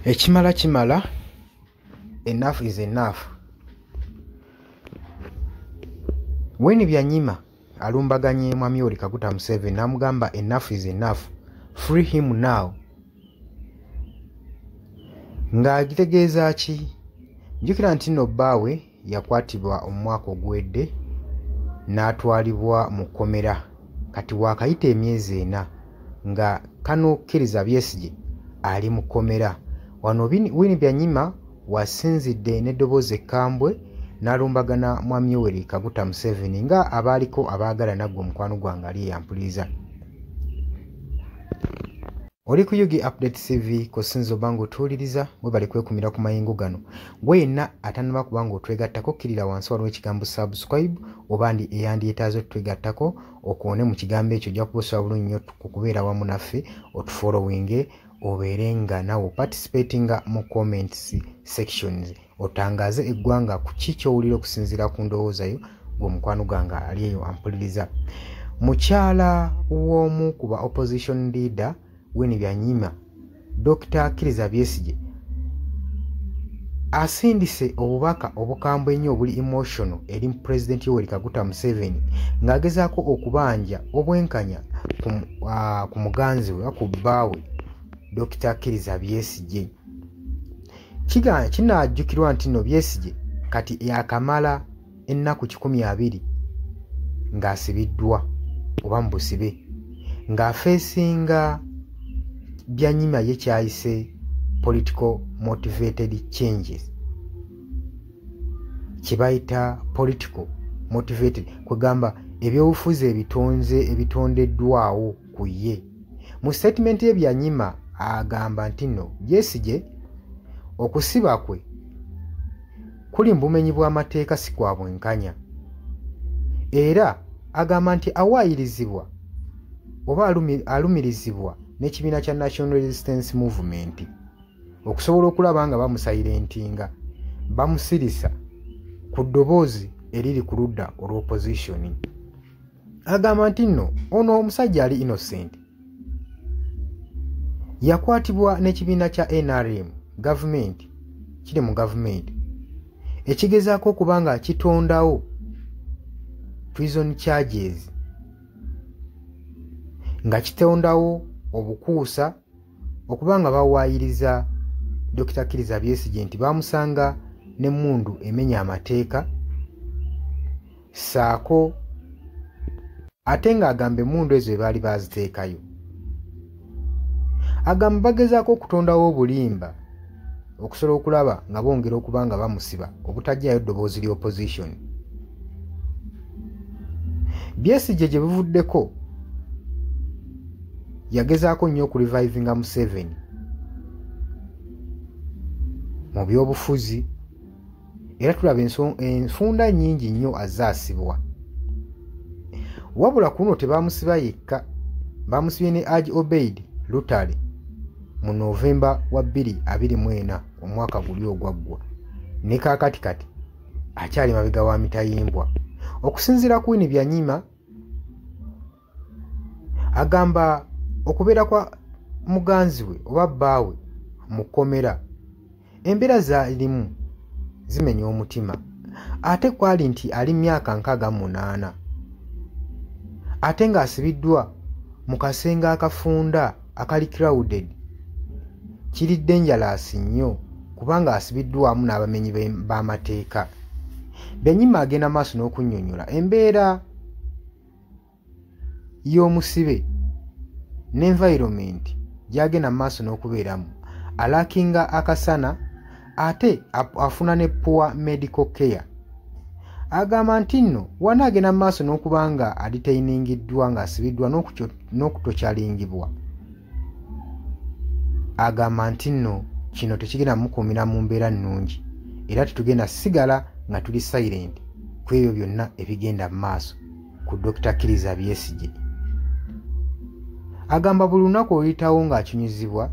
Ekimala kimala, enough is enough. Weni Byanyima alumbaganye Mwami Yoweri Kaguta Museveni namugamba enough is enough, free him now. Ng'agitegeeza ki? Njukira nti nno bbaawe yakwatibwa omwaka ogwedde n'atwalibwa mu kkomera kati waakayita emyezi 4 nga Kano Kizza Besigye ali mu kkomera. Wano Winnie Byanyima wasinzidde n'eddoboozi ekkambwe n'alumbagana Mwami Yoweri Kaguta Museveni nga abaaliko abaagala naggwe omukwano gwange ali yampuliriza. Oli ku Yugi Update TV kosinza oba ng'otuwuliriza webali kwekumira ku mayingo gano. Gwe yenna atannaba kuba ng'otwegattako kkirira wansi waliwo ekigambo subscribe oba ndi eyandyetaaze otwegattako okuwone mu kigambo ekyo ojja kuba osobola bulungi nnyo kukubeera wamu naffe otufollowinge obeere nga nawe participatinga mu comments sections otangaze eggwanga ku ki ky'owulira okusinziira ku ndowooza yo gwe omukwano gwange ali eyo ampuliriza. Mukyala w'omu ku ba opposition leader Winnie Byanyima, Dr. Kizza Besigye asindise obubaka obukambwe ennyo obuli emotional eri President Yoweri Kaguta Museveni ng'agezaako okubanja obwenkanya ku muganzi we ku bbaawe Dr. Kizza Besigye. Kinaajjukirwa nti nno Besigye kati yakamala ennaku 12 ng'asibiddwa oba mu busibe ng'afeesinga Byanyima ye kyayise political motivated changes. Kibayita political motivated kwegamba ebyobufuzi ebitondeddwawo ku ye. Mu statement ye Byanyima agamba nti nno Besigye okusiba kwe kuli mu bumenyi bw'amateeka si kwa bwenkanya, era agamba nti awaayirizibwa oba alumirizibwa n'ekibiina kya National Resistance Movement okusobola okulaba nga bamusayirentinga bamusirisa ku ddoboozi eriri ku ludda olw'opposition. Agamba nti nno ono omusajja ali innocent, yakwatibwa n'ekibiina kya NRM gavumenti kiri mu gavumenti ekigezaako okuba nga kitondawo treason charges nga kitondawo obukuusa okuba nga bawaayiriza Dr. Kizza Besigye nti bamusanga n'emmundu emenya amateeka saako ate ng'agamba emmundu ezo baali baziteekayo. Agamba bagezaako okutondawo obulimba okusobola okulaba nga bongera okuba nga bamusiba obutajjayo ddoboozi ly'opposition. Besigye gye buvuddeko yagezaako nnyo okurevivinga Museveni mu byobufuzi era tulaba enfunda nnyingi nnyo azaasibwa. Wabula kuno tebamusiba yekka, bamusibye ne Haji Obeid Lutale mu Novemba wa 2024 omwaka guli ogwaggwa, ne kaakati kati akyali mabega wa mitayimbwa. Okusinziira ku Winnie Byanyima agamba okubeera kwa muganzi we oba bbaawe mu kkomera embeera zaalimu zimenya omutima, ate kwali nti ali myaka 68 ate ng'asibiddwa mu kasenge akafunda akali crowded. Kiri dangerous nnyo kubanga asibiddwamu n'abamenyi b'amateeka. Byanyima agenda maaso n'okunnyonnyola embeera y'omusibe n'environment gy'agenda maaso n'okubeeramu, alakinga akasana ate afuna ne poor medical care. Agamba nti nno wanaagenda maaso n'okuba nga adetainingiddwa ng'asibiddwa n'okutokyalingibwa. Agamba nti nno kino tekigenda mukuumira mu mbeera nnungi era tetugenda sigala nga tuli silent ku ebyo byonna ebigenda mu maaso ku Dr. Kizza Besigye. Agamba buli lunaku oluyitawo ng'akyunyizibwa.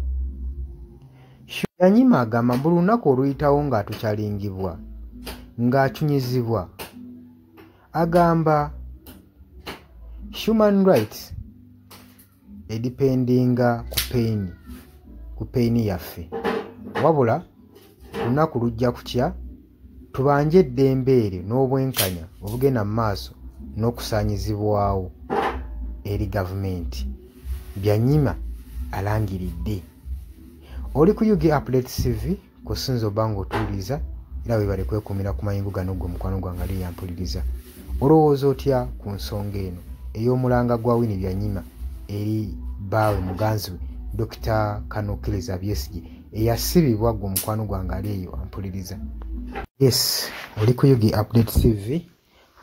Byanyima agamba buli lunaku oluyitawo ng'atokyalingibwa ng'akyunyizibwa. Agamba human rights edipendinga ku pain yaffe wabula lunaku lujja kutya tubanje eddembe eryo n'obwenkanya obugenda mu maaso n'okusaanyizibwawo eri gavumenti Byanyima alangiridde. Oli ku UG Update TV kusinza oba ng'otuwuliriza era weebale kwekuumira ku mayingu gano gwe mukwano gwange ali yampuliriza. Olowooza otya ku nsonga eno ey'omulanga gwa Winnie Byanyima eri bbaawe muganzi we Dr. Kanokkereza Besigye eyasibibwa gwe mukwano gwange ali eyo ampuliriza? Yes, oli ku UG Update TV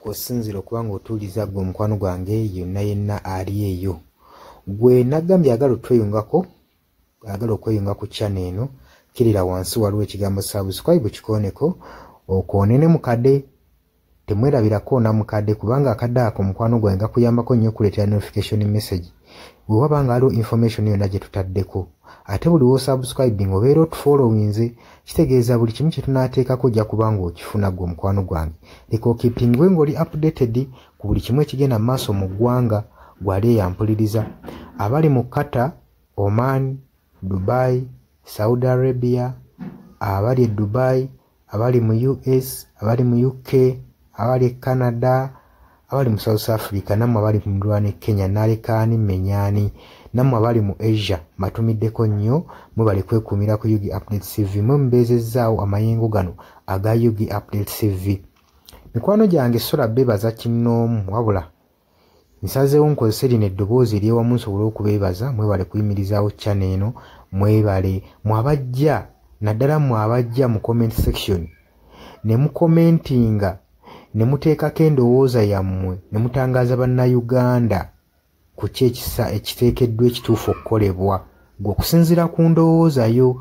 kusinzira okuba ng'otuwuliriza gwe mukwano gwange yonna yenna ali eyo. Gwe nagambye agala otweyungako, agala okweyunga ku channel eno, kirira wansi waliwo ekigambo subscribe kikoneko okoonene mukadde. Temwerabirako na mukadde kubanga akadde ako mukwano gwange gakuyambako nnyo okuleetera notification message bwe wabanga waliwo information yonna gye tutaddeko. Ate buli w'osubscribing obeera otufollowinze, kitegeeza buli kimu kye tunaateekako ojja kubanga okifuna gwe mukwano gwange. Leka okeepingwe ng'oli updated ku buli kimu ekigenda mu maaso mu ggwanga gwali yampuliriza. Abali mu Qatar, Oman, Dubai, Saudi Arabia, abali Dubai, abali mu US, abali mu UK, abali Canada, abali mu South Africa, nammwe abali mu ndwana Kenya, nalekaani menyani, nammwe abali mu Asia, matumiddeko nnyo mwebale kwekuumira ku UG Update TV. Mwe mubeezezzaawo amayengo gano aga UG Update TV. Mikwano gyange sola beebaza kinnoomu wabula nsazeewo nkozese lino eddoboozi ery'ewamu nsobole okubeebaza. Mwebale kuyimirizaawo channel eno, mwebale mwabajja naddala mwabajja mu comment section ne mukomentinga ne muteekako endowooza yammwe ne mutangaaza bannayuganda ku ki ekiteekeddwa ekituufu okukolebwa gwe okusinziira ku ndowooza yo.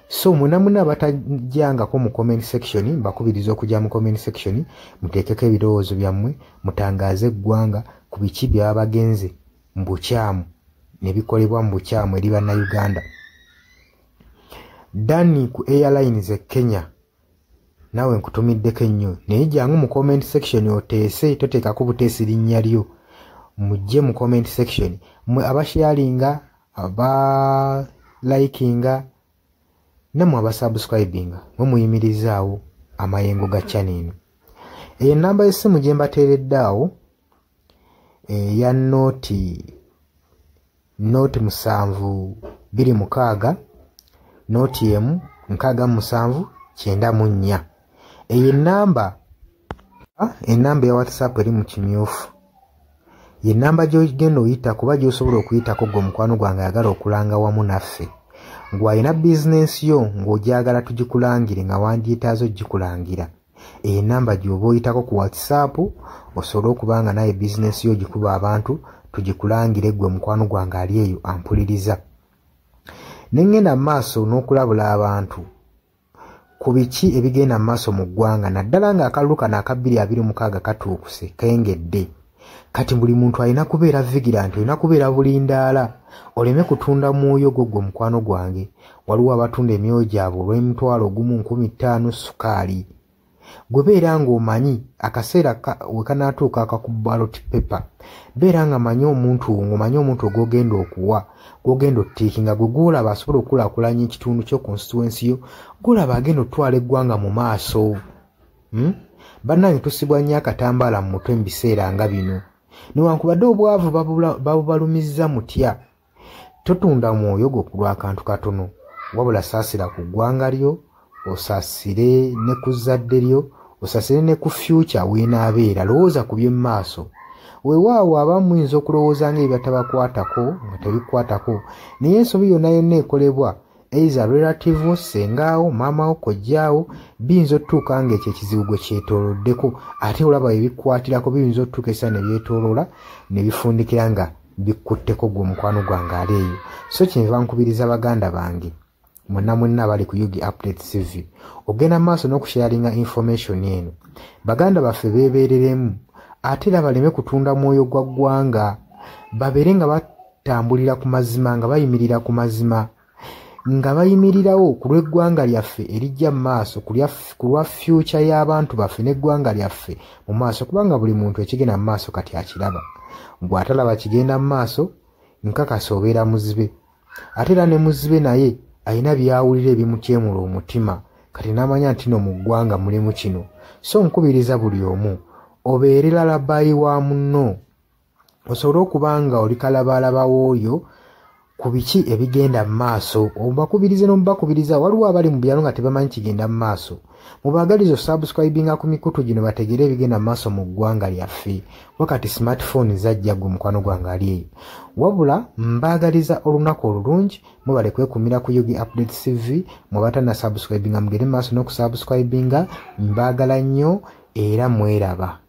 So munamuna abatajjangako mu comment section mbakubiriza okujja mu comment section muteekeko ebirowoozo byammwe mutangaaze eggwanga ku biki byaba bagenze mu bukyamu ne bikolebwa mu bukyamu eri bannayuganda. Dani ku Airlines e Kenya nawe nkutumiddeko ennyo naye jjangu mu comment section oteese, toteekako buteesi linnya lyo. Mujje mu comment section mwe abasharinga, abalikinga nammwe abasubscribinga mwe muyimirizaawo amayengo ga channel eno. Eyo nnamba y'essimu gye mbateeredde awo eya nooti 726 nooti emu 679. Eyo ennamba ya WhatsApp eri mu kimyufu. Ye nnamba gy'ogenda oyita kuba gy'osobola okuyitako gwe mukwano gwange ayagala okulanga wamu naffe. Ng'alina bizinensi yo ng'ogyagala tugikulangire nga wandyetaazo gikulangira. Eyo ennamba gy'oba oyitako ku WhatsApp osobole okuba nga naye bizinensi yo gikuba abantu tugikulangire gwe mukwano gwange ali eyo ampuliriza. Ne ngenda mu maaso n'okulabula abantu ku biki ebigenda mu maaso mu ggwanga naddala ng'akalulu kano aka 2026 katuukuse kengedde. Kati buli muntu alina kubeera vigilant, olina kubeera bulindaala oleme kutunda mwoyo gwo mukwano gwange. Waliwo abatunda emyoyo gyabwe olw'M1,1500 sukaali. Gwe beera ng'omanyi akaseera we kanaatuuka akakuba ballot paper, beera nga manyi omuntu ng'omanyi omuntu ogwogenda okuwa, gwogenda ottiikinga, gwe gwolaba asobola okukulaakulanya ekitundu kyo constituency yo, gwolaba agenda otwala eggwanga mu maaso. Bannange tusibwa nnyo akatambaala mu mutwe mu biseera nga bino. Newankubadde obwavu babubalumizza mutya, totunda mwoyo gwo ku lw'akantu katono, wabula saasira ku ggwanga lyo, osaasire ne ku zadde lyo, osaasire ne ku future weenaabeera. Lowooza ku by'emu maaso. Weewaawo abamu muyinza okulowooza ng'ebyo tabakwatako nga tebikwatako, naye ensobi yonna yonna ekolebwa eiza relative, sengaawo, maamawo, kojjaawo, biyinza otutuuka ng'ekyo ekizibu gwe kyetooloddeko ate olaba ebikwatirako biyinza otutuuka esa ne byetooloola ne bifundikira nga bikkutteko gwe mukwano gwange ali eyo. So kyenva nkubiriza baganda bange mwenna abali ku UG Update TV ogenda maaso n'okusharinga information eno. Baganda baffe beebeereremu ate era baleme kutunda mwoyo gwa ggwanga, babeere nga batambulira ku mazima, nga bayimirira ku mazima, nga bayimirirawo ku lw'eggwanga lyaffe erijja mu maaso, ku lwa future y'abantu baffe n'eggwanga lyaffe mu maaso, kubanga buli muntu ekigenda mu maaso kati akiraba. Bw'atalaba kigenda mu maaso nkakasa obeera muzibe. Ate era ne muzibe naye ayina byawulira ebimukyemula omutima kati n'amanya nti no mu ggwanga mulimu kino. So nkubiriza buli omu obeere lalabayi wa munno, osobole okuba nga oli kalabalaba w'oyo ku biki ebigenda mu maaso. Obakubirize n'omubakubiriza, waliwo abali mu byalo nga tebamanyi kigenda mu maaso. Mubaagaliza subscribinga ku mikutu gino bategere ebigenda mu maaso mu ggwanga lyaffe. Wakati smartphone zajja gwe mukwano gwange ali eyo. Wabula mbaagaliza olunaku olulungi, mubale kwekumira ku Yugi Updates TV, mubatana subscribinga mugere mu maaso n'okusubscribinga. Mbaagala nnyo era mweraba.